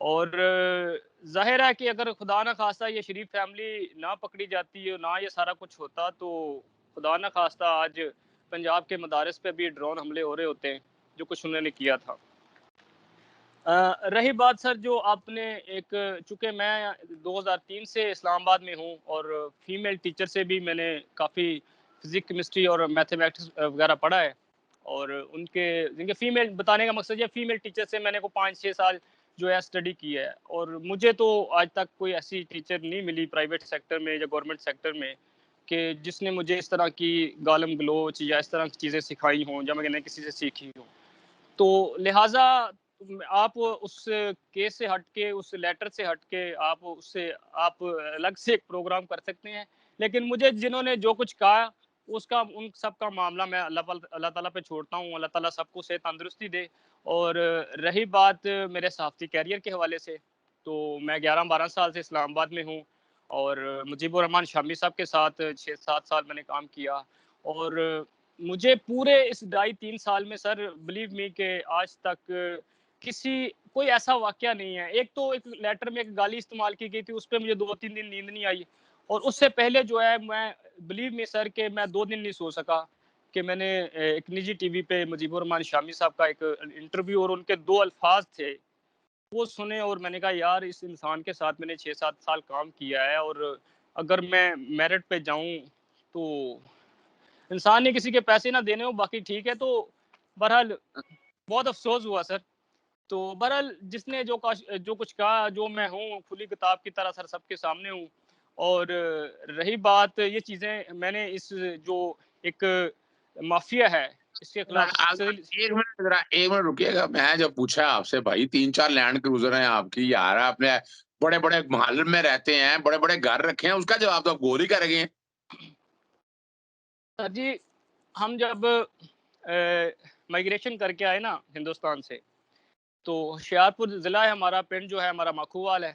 اور ظاہر ہے کہ اگر خدا نہ خواستہ یہ شریف فیملی نہ پکڑی جاتی اور نہ یہ سارا کچھ ہوتا تو خدا نہ خواستہ آج پنجاب کے مدارس پہ بھی ڈرون حملے ہو رہے ہوتے ہیں جو کچھ انہوں نے کیا تھا۔ رہی بات سر جو آپ نے ایک، چونکہ میں 2003 سے اسلام آباد میں ہوں اور فیمیل ٹیچر سے بھی میں نے کافی فزکس کیمسٹری اور میتھمیٹکس وغیرہ پڑھا ہے، اور ان کے فیمیل بتانے کا مقصد یہ فیمیل ٹیچر سے میں نے کو 5-6 سال جو ہے اسٹڈی کی ہے، اور مجھے تو آج تک کوئی ایسی ٹیچر نہیں ملی پرائیویٹ سیکٹر میں یا گورنمنٹ سیکٹر میں کہ جس نے مجھے اس طرح کی گالم گلوچ یا اس طرح کی چیزیں سکھائی ہوں یا میں نے کسی سے سیکھی ہوں۔ تو لہٰذا آپ اس کیس سے ہٹ کے، اس لیٹر سے ہٹ کے آپ الگ سے ایک پروگرام کر سکتے ہیں، لیکن مجھے جنہوں نے جو کچھ کہا اس کا ان سب کا معاملہ میں اللہ تعالیٰ پہ چھوڑتا ہوں۔ اللہ تعالیٰ سب کو صحت تندرستی دے۔ اور رہی بات میرے صحافتی کیریئر کے حوالے سے، تو میں 11-12 سال سے اسلام آباد میں ہوں، اور مجیب الرحمان شامی صاحب کے ساتھ 6-7 سال میں نے کام کیا، اور مجھے پورے اس 2.5-3 سال میں سر بلیو می کہ آج تک کوئی ایسا واقعہ نہیں ہے۔ ایک تو ایک لیٹر میں ایک گالی استعمال کی گئی تھی، اس پہ مجھے 2-3 دن نیند نہیں آئی، اور اس سے پہلے جو ہے میں بلیو می سر کہ میں 2 دن نہیں سو سکا کہ میں نے ایک نجی ٹی وی پہ مجیب الرحمان شامی صاحب کا ایک انٹرویو اور ان کے 2 الفاظ تھے وہ سنے، اور میں نے کہا یار اس انسان کے ساتھ میں نے 6-7 سال کام کیا ہے، اور اگر میں میرٹ پہ جاؤں تو انسان نے کسی کے پیسے نہ دینے ہو باقی ٹھیک ہے۔ تو بہرحال بہت افسوس ہوا سر۔ تو بہرحال جس نے جو کچھ کہا، جو میں ہوں کھلی کتاب کی طرح سر سب کے سامنے ہوں، اور رہی بات یہ چیزیں میں نے اس جو ایک مافیا ہے اس کے خلاف ایک منٹ ذرا، ایک منٹ رکیے گا۔ میں جب پوچھا آپ سے بھائی 3-4 لینڈ کروزر ہیں آپ کی یار، آپ نے بڑے بڑے محل میں رہتے ہیں، بڑے بڑے گھر رکھے ہیں، اس کا جواب تو آپ گولی کر گئے ہیں۔ سر جی ہم جب مائگریشن کر کے آئے نا ہندوستان سے، تو ہوشیارپور ضلع ہے ہمارا، پنڈ جو ہے ہمارا ماکھووال ہے،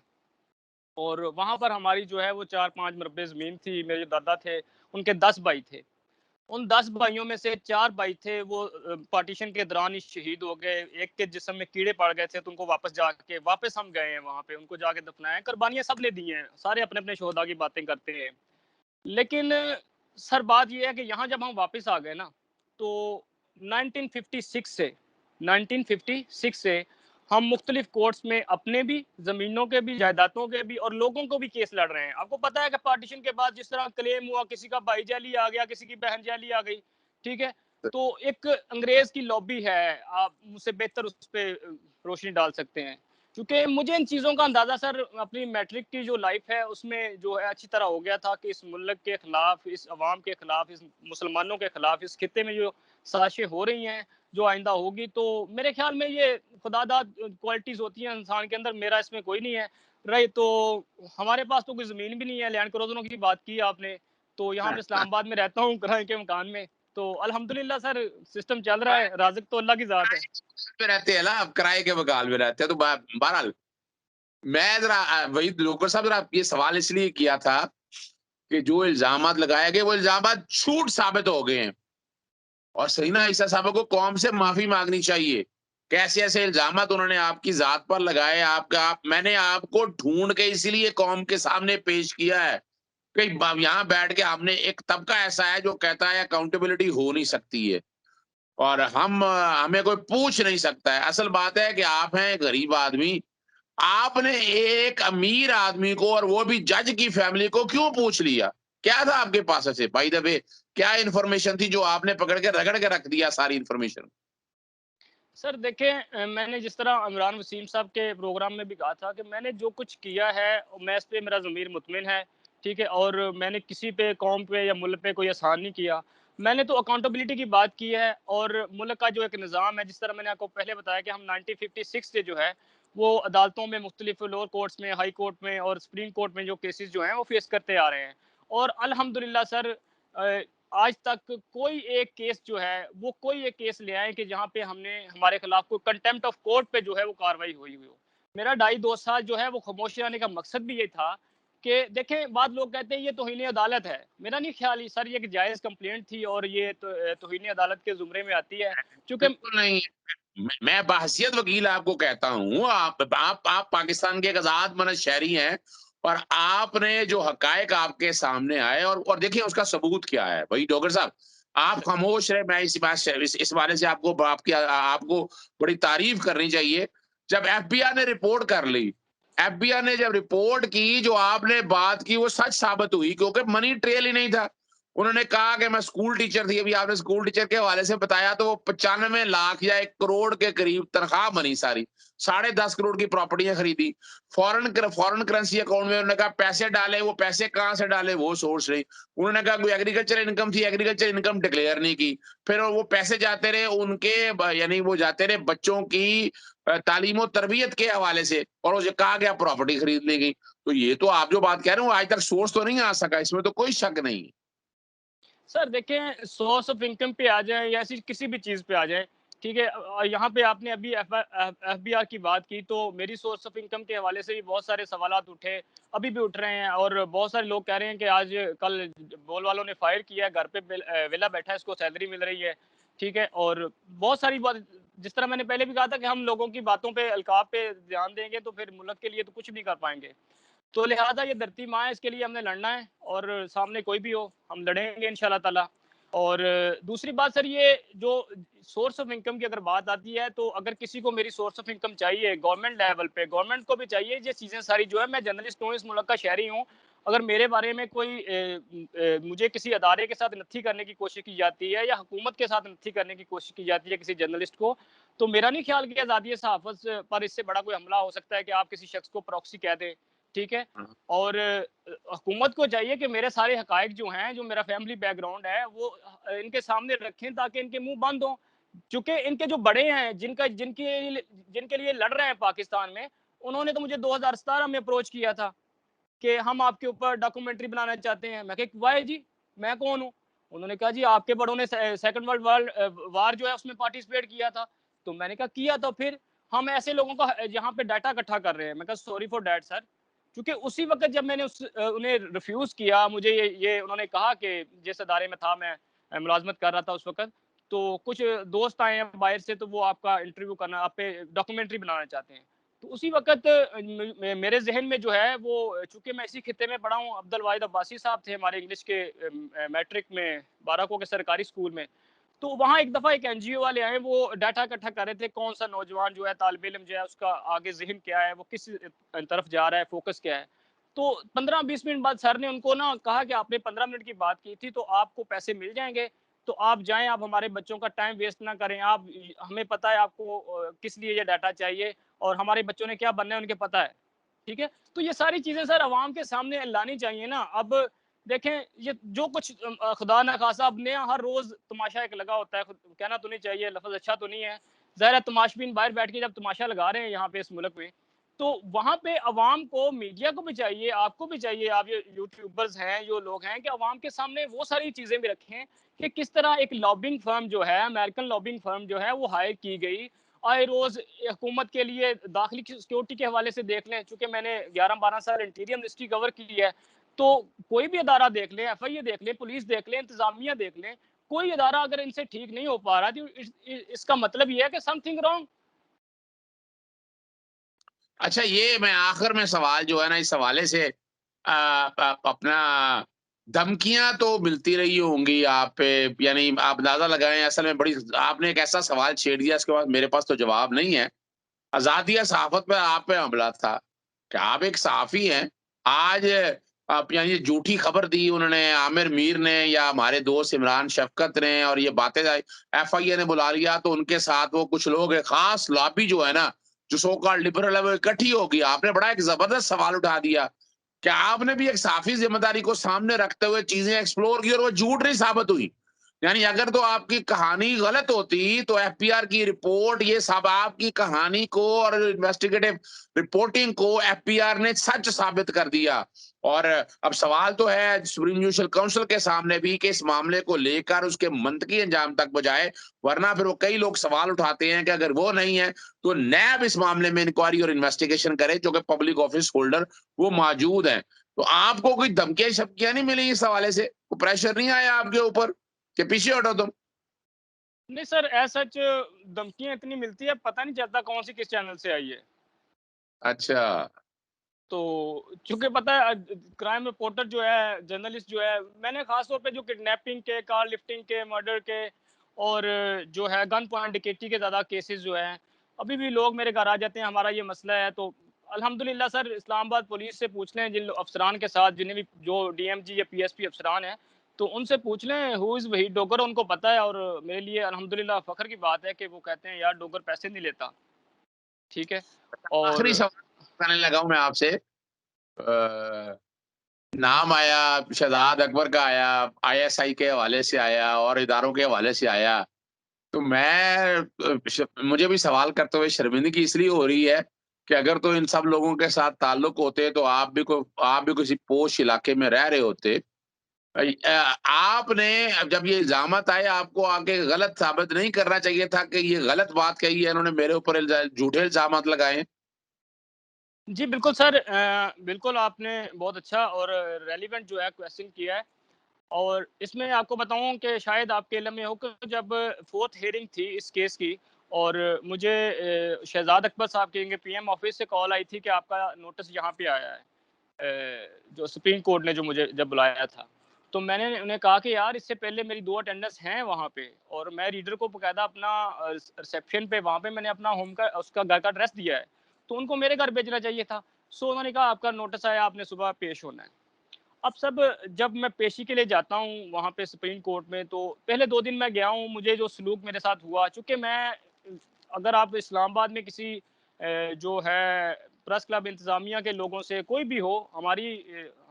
اور وہاں پر ہماری جو ہے وہ 4-5 مربع زمین تھی۔ میرے دادا تھے، ان کے 10 بھائی تھے، ان 10 بھائیوں میں سے 4 بھائی تھے وہ پارٹیشن کے دوران ہی شہید ہو گئے۔ ایک کے جسم میں کیڑے پڑ گئے تھے تو ان کو واپس ہم گئے ہیں وہاں پہ، ان کو جا کے دفنایا، قربانیاں سب نے دی ہیں، سارے اپنے اپنے شہداء کی باتیں کرتے ہیں۔ لیکن سر بات یہ ہے کہ یہاں جب ہم واپس آ گئے نا، تو 1956 سے ہم مختلف کورٹس میں اپنے بھی، زمینوں کے بھی، جائیدادوں کے بھی، اور لوگوں کو بھی کیس لڑ رہے ہیں۔ آپ کو پتا ہے کہ پارٹیشن کے بعد جس طرح کلیم ہوا، کسی کا بھائی جیلی آ گیا، کسی کی بہن جیلی آ گئی، ٹھیک ہے، تو ایک انگریز کی لابی ہے، آپ مجھ سے بہتر اس پہ روشنی ڈال سکتے ہیں، کیونکہ مجھے ان چیزوں کا اندازہ سر اپنی میٹرک کی جو لائف ہے اس میں جو ہے اچھی طرح ہو گیا تھا کہ اس ملک کے خلاف، اس عوام کے خلاف، اس مسلمانوں کے خلاف، اس خطے میں جو سازشیں ہو رہی ہیں، جو آئندہ ہوگی، تو میرے خیال میں یہ خدا داد کوالٹیز ہوتی ہیں انسان کے اندر، میرا اس میں کوئی نہیں ہے۔ رہی تو ہمارے پاس تو کوئی زمین بھی نہیں ہے، لینڈ کروزروں کی بات کی آپ نے، تو یہاں میں اسلام آباد میں رہتا ہوں کرائے کے مکان میں، تو الحمدللہ سر سسٹم چل رہا ہے، رازق تو اللہ کی ذات ہے۔ میں رہتے ہیں نا، آپ کرائے کے مکان میں رہتے ہیں، تو بہرحال میں ذرا وہی لوکر صاحب ذرا یہ سوال اس لیے کیا تھا کہ جو الزامات لگائے گئے وہ الزامات جھوٹ ثابت ہو گئے ہیں، اور سرینا عیسیٰ صاحب کو قوم سے معافی مانگنی چاہیے۔ کیسے ایسے الزامات انہوں نے آپ کی ذات پر لگائے، میں نے آپ کو ڈھونڈ کے اسی لیے قوم کے سامنے پیش کیا ہے کہ یہاں بیٹھ کے ہم نے ایک طبقہ ایسا ہے جو کہتا ہے اکاؤنٹیبلٹی ہو نہیں سکتی ہے، اور ہمیں کوئی پوچھ نہیں سکتا ہے۔ اصل بات ہے کہ آپ ہیں غریب آدمی، آپ نے ایک امیر آدمی کو، اور وہ بھی جج کی فیملی کو، کیوں پوچھ لیا؟ کیا تھا آپ کے پاس ایسے بائی دا وے؟ کیا انفارمیشن تھی جو آپ نے پکڑ کے رگڑ کے رکھ دیا ساری انفارمیشن؟ سر دیکھیں میں نے جس طرح عمران وسیم صاحب کے پروگرام میں بھی کہا تھا کہ میں نے جو کچھ کیا ہے میں اس پہ میرا ضمیر مطمئن ہے، ٹھیک ہے، اور میں نے کسی پہ، قوم پہ یا ملک پہ کوئی احسان نہیں کیا۔ میں نے تو اکاؤنٹیبلٹی کی بات کی ہے، اور ملک کا جو ایک نظام ہے، جس طرح میں نے آپ کو پہلے بتایا کہ ہم 1956 سے جو ہے وہ عدالتوں میں، مختلف لوور کورٹس میں، ہائی کورٹ میں اور سپریم کورٹ میں جو کیسز جو ہیں وہ فیس کرتے آ رہے ہیں، اور الحمدللہ سر آج تک کوئی ایک کیس جو ہے وہ کوئی ایک کیس لے آئے کہ جہاں پہ ہم نے ہمارے خلاف کوئی کنٹمپٹ آف کورٹ پہ جو ہے وہ کاروائی ہوئی ہو۔ میرا 2.5-2 سال جو ہے وہ خاموشی رہنے کا مقصد بھی یہ تھا کہ دیکھیں بعض لوگ کہتے ہیں یہ توہین عدالت ہے، میرا نہیں خیال یہ سر یہ ایک جائز کمپلینٹ تھی اور یہ توہین عدالت کے زمرے میں آتی ہے چونکہ بالکل نہیں. میں بحیثیت وکیل آپ کو کہتا ہوں، آپ پاکستان کے ایک آزاد منظ شہری ہیں، اور آپ نے جو حقائق آپ کے سامنے آئے اور دیکھیں اس کا ثبوت کیا ہے. بھائی ڈاکٹر صاحب آپ خاموش رہے. میں اس بات سے اس بارے سے آپ کو بڑی تعریف کرنی چاہیے. جب ایف بی آئی نے رپورٹ کر لی، ایف بی آئی نے جب رپورٹ کی، جو آپ نے بات کی وہ سچ ثابت ہوئی، کیونکہ منی ٹریل ہی نہیں تھا. انہوں نے کہا کہ میں اسکول ٹیچر تھی. ابھی آپ نے اسکول ٹیچر کے حوالے سے بتایا تو وہ 95 لاکھ یا 1 کروڑ کے قریب تنخواہ بنی ساری. 10.5 کروڑ کی پراپرٹیاں خریدی. فورن کرنسی اکاؤنٹ میں انہوں نے کہا پیسے ڈالے. وہ پیسے کہاں سے ڈالے وہ سورس نہیں. انہوں نے کہا کوئی ایگریکلچر انکم تھی، ایگریکلچر انکم ڈکلیئر نہیں کی. پھر وہ پیسے جاتے رہے ان کے یعنی وہ جاتے رہے بچوں کی تعلیم و تربیت کے حوالے سے، اور اسے کہا گیا پراپرٹی خرید لی گئی. تو یہ تو آپ جو بات کہہ رہے ہیں وہ آج تک سورس تو نہیں آ سکا، اس میں تو کوئی شک نہیں. سر دیکھیں سورس آف انکم پہ آ جائیں یا ایسی کسی بھی چیز پہ آ جائیں، ٹھیک ہے، یہاں پہ آپ نے ابھی ایف بی آر کی بات کی تو میری سورس آف انکم کے حوالے سے بھی بہت سارے سوالات اٹھے، ابھی بھی اٹھ رہے ہیں، اور بہت سارے لوگ کہہ رہے ہیں کہ آج کل بول والوں نے فائر کیا ہے، گھر پہ ویلا بیٹھا ہے، اس کو سیلری مل رہی ہے، ٹھیک ہے، اور بہت ساری بات جس طرح میں نے پہلے بھی کہا تھا کہ ہم لوگوں کی باتوں پہ القاب پہ دھیان دیں گے تو پھر ملک کے لیے تو کچھ نہیں کر پائیں گے. تو لہٰذا یہ دھرتی ماں ہے، اس کے لیے ہم نے لڑنا ہے، اور سامنے کوئی بھی ہو ہم لڑیں گے انشاءاللہ تعالیٰ. اور دوسری بات سر یہ جو سورس آف انکم کی اگر بات آتی ہے تو اگر کسی کو میری سورس آف انکم چاہیے گورنمنٹ لیول پہ، گورنمنٹ کو بھی چاہیے یہ چیزیں ساری جو ہے، میں جرنلسٹ ہوں، اس ملک کا شہری ہوں، اگر میرے بارے میں کوئی مجھے کسی ادارے کے ساتھ نتھی کرنے کی کوشش کی جاتی ہے یا حکومت کے ساتھ نتھی کرنے کی کوشش کی جاتی ہے کسی جرنلسٹ کو، تو میرا نہیں خیال کہ آزادی صحافت پر اس سے بڑا کوئی حملہ ہو سکتا ہے کہ آپ کسی شخص کو پراکسی کہہ دیں، ٹھیک ہے. اور حکومت کو چاہیے کہ میرے سارے حقائق جو ہیں، جو میرا فیملی بیک گراؤنڈ ہے وہ ان کے سامنے رکھیں تاکہ ان کے منہ بند ہوں، چونکہ ان کے جو بڑے ہیں جن کے لیے لڑ رہے ہیں پاکستان میں، انہوں نے تو مجھے 2017 میں اپروچ کیا تھا کہ ہم آپ کے اوپر ڈاکومنٹری بنانا چاہتے ہیں. میں کہ وائی جی میں کون ہوں؟ انہوں نے کہا جی آپ کے بڑوں نے سیکنڈ ورلڈ وار جو ہے اس میں پارٹیسپیٹ کیا تھا. تو میں نے کہا کیا تو پھر ہم ایسے لوگوں کا یہاں پہ ڈیٹا اکٹھا کر رہے ہیں. میں کہا سوری فار دیٹ سر، کیونکہ اسی وقت جب میں نے انہیں ریفیوز کیا، مجھے یہ انہوں نے کہا کہ جس ادارے میں تھا میں ملازمت کر رہا تھا اس وقت، تو کچھ دوست آئے ہیں باہر سے تو وہ آپ کا انٹرویو کرنا، آپ پہ ڈاکومنٹری بنانا چاہتے ہیں. تو اسی وقت میرے ذہن میں جو ہے وہ، چونکہ میں اسی خطے میں پڑھا ہوں، عبد الواحد عباسی صاحب تھے ہمارے انگلش کے میٹرک میں بارہکوں کے سرکاری اسکول میں، تو وہاں ایک دفعہ ایک این جی او والے آئے، وہ ڈاٹا اکٹھا کر رہے تھے کون سا نوجوان جو ہے طالب علم جو ہے اس کا آگے ذہن کیا ہے، وہ کس طرف جا رہا ہے، فوکس کیا ہے. تو 15-20 منٹ بعد سر نے ان کو نا کہا کہ آپ نے 15 منٹ کی بات کی تھی تو آپ کو پیسے مل جائیں گے، تو آپ جائیں، آپ ہمارے بچوں کا ٹائم ویسٹ نہ کریں، آپ ہمیں پتہ ہے آپ کو کس لیے یہ ڈاٹا چاہیے اور ہمارے بچوں نے کیا بننا ہے ان کے پتہ ہے، ٹھیک ہے. تو یہ ساری چیزیں سر عوام کے سامنے لانی چاہیے نا. اب دیکھیں یہ جو کچھ خدا نخواستہ اب نیا ہر روز تماشا ایک لگا ہوتا ہے، کہنا تو نہیں چاہیے لفظ اچھا تو نہیں ہے، ظاہر ہے تماشبین باہر بیٹھ کے جب تماشا لگا رہے ہیں یہاں پہ اس ملک میں، تو وہاں پہ عوام کو، میڈیا کو بھی چاہیے، آپ کو بھی چاہیے، آپ یہ یوٹیوبرز ہیں جو لوگ ہیں، کہ عوام کے سامنے وہ ساری چیزیں بھی رکھیں کہ کس طرح ایک لابنگ فرم جو ہے، امریکن لابنگ فرم جو ہے وہ ہائر کی گئی آئے روز حکومت کے لیے. داخلی سیکورٹی کے حوالے سے دیکھ لیں، چونکہ میں نے 11-12 سال انٹیریئر منسٹری کور کی ہے، تو کوئی بھی ادارہ دیکھ لیں، ایف آئی اے دیکھ لیں، پولیس دیکھ لیں، انتظامیہ دیکھ لیں، کوئی ادارہ اگر ان سے ٹھیک نہیں ہو پا رہا تو اس کا مطلب یہ ہے کہ سم تھنگ رانگ. اچھا یہ میں آخر میں سوال جو ہے نا اس حوالے سے اپنا دھمکیاں تو ملتی رہی ہوں گی آپ پہ، یعنی آپ اندازہ لگائیں اصل میں بڑی آپ نے ایک ایسا سوال چھیڑ دیا اس کے بعد میرے پاس تو جواب نہیں ہے. آزادی صحافت پہ آپ پہ حملہ تھا کہ آپ ایک صحافی ہیں. آج آپ یعنی جھوٹی خبر دی انہوں نے، عامر میر نے یا ہمارے دوست عمران شفقت نے، اور یہ باتیں ایف آئی اے نے بلا لیا تو ان کے ساتھ وہ کچھ لوگ خاص لابی جو ہے نا جو سو کال لبرل ہے وہ اکٹھی ہوگی. آپ نے بڑا ایک زبردست سوال اٹھا دیا کہ آپ نے بھی ایک صحافی ذمہ داری کو سامنے رکھتے ہوئے چیزیں ایکسپلور کی اور وہ جھوٹ نہیں ثابت ہوئی. یعنی اگر تو آپ کی کہانی غلط ہوتی تو ایف پی آر کی رپورٹ یہ سب آپ کی کہانی کو اور انویسٹیگیٹو رپورٹنگ کو ایف پی آر نے سچ ثابت کر دیا. اور اب سوال تو ہے سپریم جوڈیشل کونسل کے سامنے بھی کہ اس معاملے کو لے کر اس کے منطقی انجام تک بجائے، ورنہ پھر وہ کئی لوگ سوال اٹھاتے ہیں کہ اگر وہ نہیں ہے تو نیب اس معاملے میں انکوائری اور انویسٹیگیشن کرے جو کہ پبلک آفس ہولڈر وہ موجود ہیں. تو آپ کو کوئی دھمکیاں شمکیاں نہیں ملی اس حوالے سے؟ کوئی پریشر نہیں آیا آپ کے اوپر کہ پیچھے ہٹو تم؟ نہیں سر، ایز سچ دھمکیاں اتنی ملتی ہے، پتہ نہیں چلتا کون سی کس چینل سے آئی ہے۔ اچھا، تو چونکہ پتہ ہے کرائم رپورٹر جو ہے، جرنلسٹ جو ہے، میں نے خاص طور پہ جو کڈنیپنگ کے، کار لفٹنگ کے، مرڈر کے اور جو ہے گن پوائنٹ ڈکیٹی کے زیادہ کیسز جو ہیں، ابھی بھی لوگ میرے گھر آ جاتے ہیں، ہمارا یہ مسئلہ ہے۔ تو الحمدللہ سر، اسلام آباد پولیس سے پوچھ لیں جن افسران کے ساتھ، جنہیں بھی جو ڈی ایم جی یا پی ایس پی افسران ہیں، تو ان سے پوچھ لیں ہو از وحید ڈوگر، ان کو پتہ ہے۔ اور میرے لیے الحمدللہ فخر کی بات ہے کہ وہ کہتے ہیں یار ڈوگر پیسے نہیں لیتا، ٹھیک ہے۔ اور آخری سوال کرنے لگا ہوں میں آپ سے، نام آیا شہزاد اکبر کا، آیا آئی ایس آئی کے حوالے سے آیا اور اداروں کے حوالے سے آیا، تو میں مجھے بھی سوال کرتے ہوئے شرمندگی اس لیے ہو رہی ہے کہ اگر تو ان سب لوگوں کے ساتھ تعلق ہوتے تو آپ بھی کسی پوش علاقے میں رہ رہے ہوتے۔ آپ نے جب یہ الزامات آئے، آپ کو آگے غلط ثابت نہیں کرنا چاہیے تھا کہ یہ غلط بات کہی ہے انہوں نے میرے اوپر، جھوٹے الزامات لگائے ہیں؟ جی بالکل سر، بالکل آپ نے بہت اچھا اور ریلیونٹ جو ہے کویسچن کیا ہے۔ اور اس میں آپ کو بتاؤں کہ شاید آپ کے علم میں ہو کہ جب فورتھ ہیئرنگ تھی اس کیس کی، اور مجھے شہزاد اکبر صاحب کے پی ایم آفس سے کال آئی تھی کہ آپ کا نوٹس یہاں پہ آیا ہے، جو سپریم کورٹ نے جو مجھے جب بلایا تھا، تو میں نے انہیں کہا کہ یار اس سے پہلے میری 2 اٹینڈنس ہیں وہاں پہ، اور میں ریڈر کو باقاعدہ اپنا ریسیپشن پہ وہاں پہ میں نے اپنا ہوم کا اس کا گھر کا ایڈریس دیا ہے، تو ان کو میرے گھر بھیجنا چاہیے تھا۔ سو انہوں نے کہا آپ کا نوٹس آیا، آپ نے صبح پیش ہونا ہے۔ اب سب جب میں پیشی کے لیے جاتا ہوں وہاں پہ سپریم کورٹ میں، تو پہلے 2 دن میں گیا ہوں، مجھے جو سلوک میرے ساتھ ہوا، چونکہ میں اگر آپ اسلام آباد میں کسی جو ہے پریس کلب انتظامیہ کے لوگوں سے کوئی بھی ہو، ہماری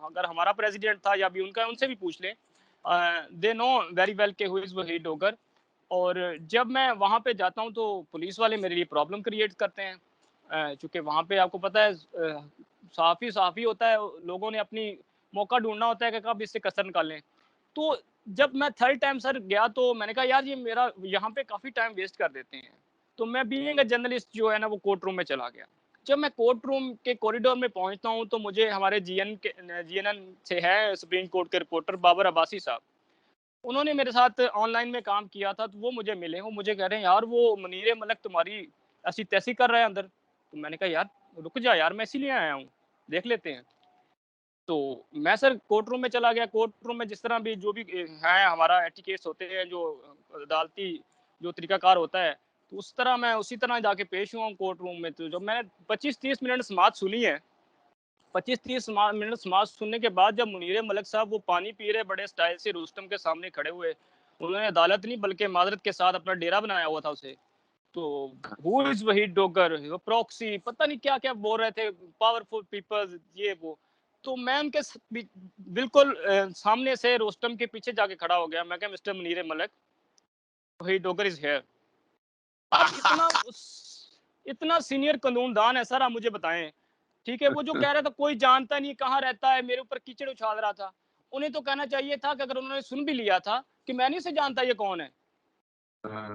اگر ہمارا پریزیڈنٹ تھا یا بھی ان کا، ان سے بھی پوچھ لیں، دے نو ویری ویل کہ ہو از وحید ڈوگر۔ اور جب میں وہاں پہ جاتا ہوں تو پولیس والے میرے لیے پرابلم کریٹ کرتے ہیں، چونکہ وہاں پہ آپ کو پتہ ہے صحافی ہوتا ہے، لوگوں نے اپنی موقع ڈھونڈنا ہوتا ہے کہ کب اس سے کسر نکالیں۔ تو جب میں تھرڈ ٹائم سر گیا تو میں نے کہا یار یہ میرا یہاں پہ کافی ٹائم ویسٹ کر دیتے ہیں، تو میں بینگ اے جرنلسٹ جو ہے نا وہ کورٹ روم میں چلا گیا۔ جب میں کورٹ روم کے کوریڈور میں پہنچتا ہوں تو مجھے ہمارے جی این سے ہے سپریم کورٹ کے رپورٹر بابر عباسی صاحب، انہوں نے میرے ساتھ آن لائن میں کام کیا تھا، تو وہ مجھے ملے، وہ مجھے کہہ رہے ہیں یار وہ منیر ملک تمہاری ایسی تیسی کر رہا ہے اندر۔ تو میں نے کہا یار رک جا یار، میں اسی لیے آیا ہوں، دیکھ لیتے ہیں۔ تو میں سر کورٹ روم میں چلا گیا۔ کورٹ روم میں جس طرح بھی جو بھی ہیں ہمارا ایٹیکیٹس ہوتے ہیں، جو عدالتی جو طریقہ کار ہوتا ہے، تو اس طرح میں اسی طرح جا کے پیش ہوا ہوں کورٹ روم میں۔ تو جب میں نے 25-30 منٹ سماعت سنی ہے، 25-30 منٹ سماعت سننے کے بعد جب منیر ملک صاحب وہ پانی پی رہے بڑے سٹائل سے رستم کے سامنے کھڑے ہوئے، انہوں نے عدالت نہیں بلکہ معذرت کے ساتھ اپنا ڈیرا بنایا ہوا تھا اسے، تو ہو از وحید ڈوگر، پروکسی، پتہ نہیں کیا کیا بول رہے تھے، پاورفل پیپل، یہ وہ۔ تو میں ان کے بالکل سامنے سے روسٹم کے پیچھے جا کے کھڑا ہو گیا، میں کہا mister Munir Malik, Waheed Dogar is here. اب اتنا سینئر قانون دان ہے سر، آپ مجھے بتائیں، ٹھیک ہے، وہ جو کہہ رہا تھا کوئی جانتا نہیں کہاں رہتا ہے، میرے اوپر کیچڑ اچھال رہا تھا، انہیں تو کہنا چاہیے تھا کہ اگر انہوں نے سن بھی لیا تھا کہ میں نہیں اسے جانتا یہ کون ہے۔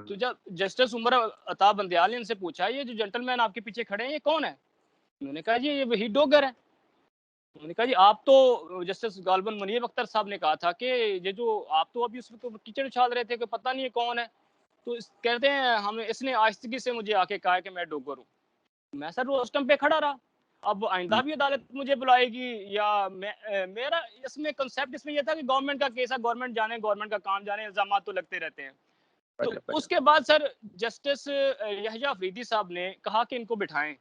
تو جب جسٹس عمر عطا بندیال نے ان سے پوچھا یہ جو جنٹل مین آپ کے پیچھے کھڑے ہیں یہ کون ہے، انہوں نے کہا جی یہ وحید ڈوگر ہے۔ انہوں نے کہا جی آپ تو جسٹس غالباً منیر اختر صاحب نے کہا تھا کہ یہ جو آپ تو ابھی اس وقت کیچڑ اچھال رہے تھے کہ پتہ نہیں یہ کون ہے، تو کہتے ہیں ہم اس نے آہستگی سے مجھے آ کے کہا کہ میں ڈوگر ہوں۔ میں سر وہ اس ٹائم پہ کھڑا رہا، اب آئندہ بھی عدالت مجھے بلائے گی یا میرا اس میں کنسیپٹ اس میں یہ تھا کہ گورنمنٹ کا کیس ہے، گورنمنٹ جانے، گورنمنٹ کا کام جانے، الزامات تو لگتے رہتے ہیں۔ تو اس کے بعد سر جسٹس یحییٰ افریدی صاحب نے کہا کہ ان کو بٹھائیں،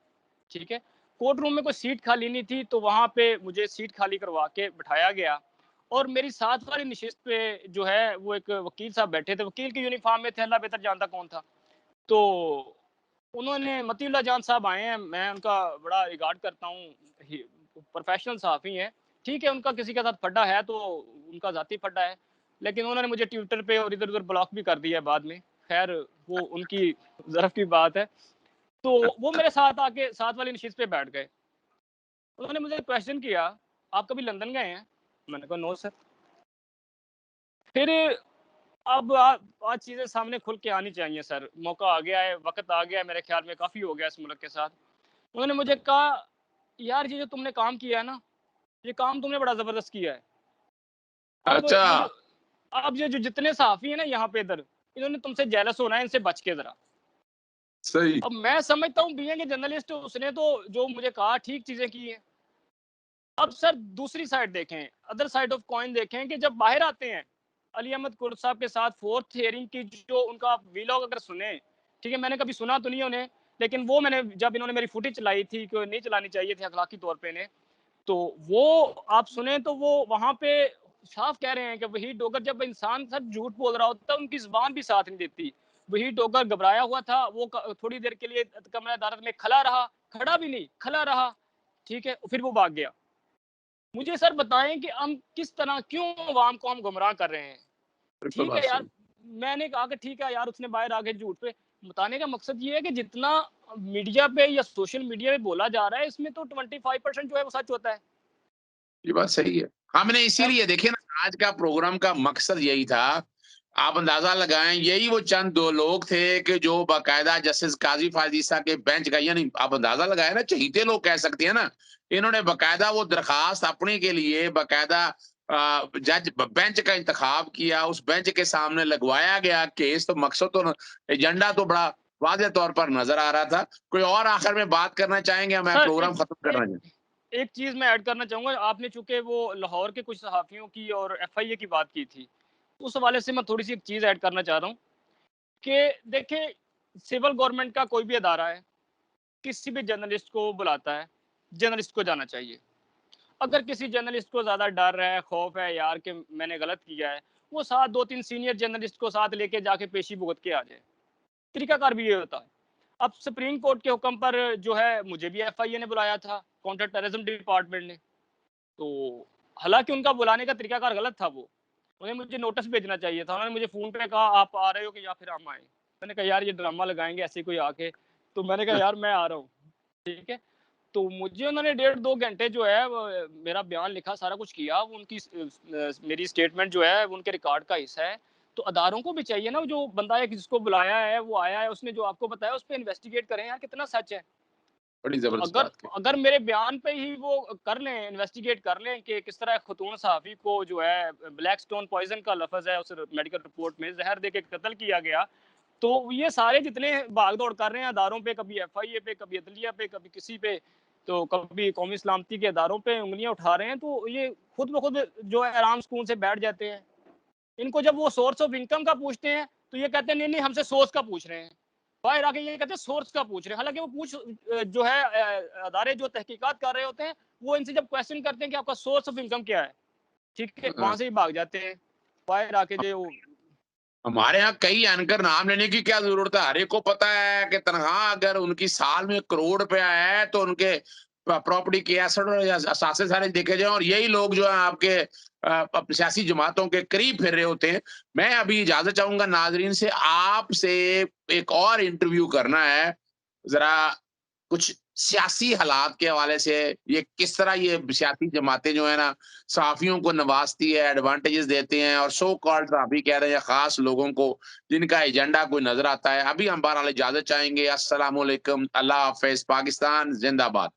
ٹھیک ہے، کورٹ روم میں کوئی سیٹ خالی نہیں تھی تو وہاں پہ مجھے سیٹ خالی کروا کے بٹھایا گیا، اور میری ساتھ والی نشست پہ جو ہے وہ ایک وکیل صاحب بیٹھے تھے، وکیل کی یونیفارم میں تھے، اللہ بہتر جانتا کون تھا۔ تو انہوں نے متی اللہ جان صاحب آئے ہیں، میں ان کا بڑا ریگارڈ کرتا ہوں، پروفیشنل صحافی ہیں، ٹھیک ہے، ان کا کسی کے ساتھ پھڈا ہے تو ان کا ذاتی پھڈا ہے، لیکن انہوں نے مجھے ٹویٹر پہ اور ادھر ادھر بلاک بھی کر دیا ہے بعد میں، خیر وہ ان کی ظرف کی بات ہے۔ تو وہ میرے ساتھ آ کے ساتھ والی نشست پہ بیٹھ گئے، انہوں نے مجھے کویشچن کیا آپ کبھی لندن گئے ہیں، میں نے کہا نو سر۔ پھر اب آج چیزیں سامنے کھل کے آنی چاہیے سر، موقع آ گیا ہے، وقت آ گیا ہے، میرے خیال میں کافی ہو گیا اس ملک کے ساتھ۔ انہوں نے مجھے کہا یار یہ جو تم نے کام کیا ہے نا یہ کام تم نے بڑا زبردست کیا ہے. اچھا اب یہ جو جتنے صحافی ہیں نا یہاں پہ ادھر, انہوں نے تم سے جیلس ہونا ہے, ان سے بچ کے ذرا. صحیح. اب میں سمجھتا ہوں بینگ اے جرنلسٹ اس نے تو جو مجھے کہا ٹھیک چیزیں کی ہیں. اب سر دوسری سائڈ دیکھیں, ادر سائڈ آف کوائن دیکھیں کہ جب باہر آتے ہیں علی احمد کرد صاحب کے ساتھ 4th ہیئرنگ کی جو ان کا ویلاگ اگر سنیں, ٹھیک ہے, میں نے کبھی سنا تو نہیں انہیں, لیکن وہ میں نے جب انہوں نے میری فوٹیج چلائی تھی کہ نہیں چلانی چاہیے تھی اخلاقی طور پہ انہیں, تو وہ آپ سنیں تو وہ وہاں پہ صاف کہہ رہے ہیں کہ وہی ڈوگر جب انسان سر جھوٹ بول رہا ہوتا ہے ان کی زبان بھی ساتھ نہیں دیتی. وہی ڈوگر گھبرایا ہوا تھا, وہ تھوڑی دیر کے لیے کمرہ عدالت میں کھڑا رہا, کھڑا بھی نہیں کھڑا رہا, ٹھیک ہے, پھر وہ بھاگ گیا. مجھے سر بتائیں کہ ہم کس طرح کیوں عوام کو ہم گمراہ کر رہے ہیں. بالکل ٹھیک بات ہے یار, صحیح. میں نے کہا کہ ٹھیک ہے یار اس نے باہر آگے جھوٹ پہ بتانے کا مقصد یہ ہے کہ جتنا میڈیا پہ یا سوشل میڈیا پہ بولا جا رہا ہے اس میں تو 25% جو ہے وہ سچ ہوتا ہے. یہ بات صحیح ہے. ہم نے اسی لیے دیکھیں نا آج کا پروگرام کا مقصد یہی تھا, آپ اندازہ لگائیں یہی وہ چند دو لوگ تھے کہ جو باقاعدہ جسٹس قاضی فائز عیسیٰ کے بینچ کا, یعنی آپ اندازہ لگائیں نا, چہیتے لوگ کہہ سکتے ہیں نا, انہوں نے باقاعدہ وہ درخواست اپنے کے لیے باقاعدہ جج بینچ کا انتخاب کیا, اس بینچ کے سامنے لگوایا گیا کیس. تو مقصد تو ایجنڈا تو بڑا واضح طور پر نظر آ رہا تھا. کوئی اور آخر میں بات کرنا چاہیں گے, میں سر پروگرام ختم کرنا چاہوں گا. ایک چیز میں ایڈ کرنا چاہوں گا, آپ نے چونکہ وہ لاہور کے کچھ صحافیوں کی اور ایف آئی اے کی بات کی تھی, اس حوالے سے میں تھوڑی سی ایک چیز ایڈ کرنا چاہ رہا ہوں کہ دیکھیں سول گورنمنٹ کا کوئی بھی ادارہ ہے کسی بھی جرنلسٹ کو بلاتا ہے, جرنلسٹ کو جانا چاہیے. اگر کسی جرنلسٹ کو زیادہ ڈر ہے, خوف ہے یار کہ میں نے غلط کیا ہے, وہ ساتھ 2-3 سینئر جرنلسٹ کو ساتھ لے کے جا کے پیشی بھگت کے آ جائے. طریقہ کار بھی یہ ہوتا ہے. اب سپریم کورٹ کے حکم پر جو ہے مجھے بھی ایف آئی اے نے بلایا تھا, کاؤنٹر ٹیررزم ڈپارٹمنٹ نے, تو حالانکہ ان کا بلانے کا طریقہ کار غلط تھا, وہ انہیں مجھے نوٹس بھیجنا چاہیے تھا. انہوں نے مجھے فون پہ کہا آپ آ رہے ہو کہ یا پھر ہم آئیں. میں نے کہا یار یہ ڈرامہ لگائیں گے ایسے کوئی آ کے, تو میں نے کہا یار میں آ رہا ہوں, ٹھیک ہے. تو مجھے انہوں نے 1.5-2 گھنٹے جو ہے میرا بیان لکھا, سارا کچھ کیا, ان کی میری اسٹیٹمنٹ جو ہے ان کے ریکارڈ کا حصہ ہے. تو اداروں کو بھی چاہیے نا, جو بندہ ہے جس کو بلایا ہے وہ آیا ہے, اس نے جو آپ کو بتایا اس پہ انویسٹیگیٹ کریں یار کتنا سچ ہے. بڑی تو زبردست بات کی. اگر میرے بیان پہ ہی وہ کر لیں, انویسٹیگیٹ کر لیں کہ کس طرح خاتون صحافی کو جو ہے بلیک سٹون پوائزن کا لفظ ہے اس میڈیکل رپورٹ میں زہر دے کے قتل کیا گیا, تو یہ سارے جتنے بھاگ دوڑ کر رہے ہیں اداروں پہ, کبھی ایف آئی اے پہ, کبھی عدلیہ پہ, کبھی کسی پہ, تو کبھی قومی سلامتی کے اداروں پہ انگلیاں اٹھا رہے ہیں, تو یہ خود بخود جو ہے آرام سکون سے بیٹھ جاتے ہیں. ان کو جب وہ سورس آف انکم کا پوچھتے ہیں تو یہ کہتے ہیں نہیں ہم سے سورس کا پوچھ رہے ہیں. باہر آ کے یہ کہتے ہیں سورس کا پوچھ رہے ہیں, حالانکہ وہ جو ہے ادارے جو تحقیقات کر رہے ہوتے ہیں وہ ان سے جب کویشچن کرتے ہیں کہ آپ کا سورس آف انکم کیا ہے, ٹھیک ہے, وہاں سے ہی بھاگ جاتے ہیں. باہر آ کے جو ہمارے ہاں کئی اینکر نام لینے کی کیا ضرورت ہے, ہر ایک کو پتا ہے کہ تنخواہ اگر ان کی سال میں 1 کروڑ روپیہ ہے تو ان کے پراپرٹی کے ایسٹ یا اثاثے سارے دیکھے جائیں, اور یہی لوگ جو ہیں آپ کے سیاسی جماعتوں کے قریب پھر رہے ہوتے ہیں. میں ابھی اجازت چاہوں گا ناظرین سے, آپ سے ایک اور انٹرویو کرنا ہے, ذرا کچھ سیاسی حالات کے حوالے سے, یہ کس طرح یہ سیاسی جماعتیں جو ہیں نا صحافیوں کو نوازتی ہے, ایڈوانٹیجز دیتے ہیں, اور سو کالڈ صحافی کہہ رہے ہیں خاص لوگوں کو جن کا ایجنڈا کوئی نظر آتا ہے. ابھی ہم بہرحال اجازت چاہیں گے. السلام علیکم, اللہ حافظ, پاکستان زندہ باد.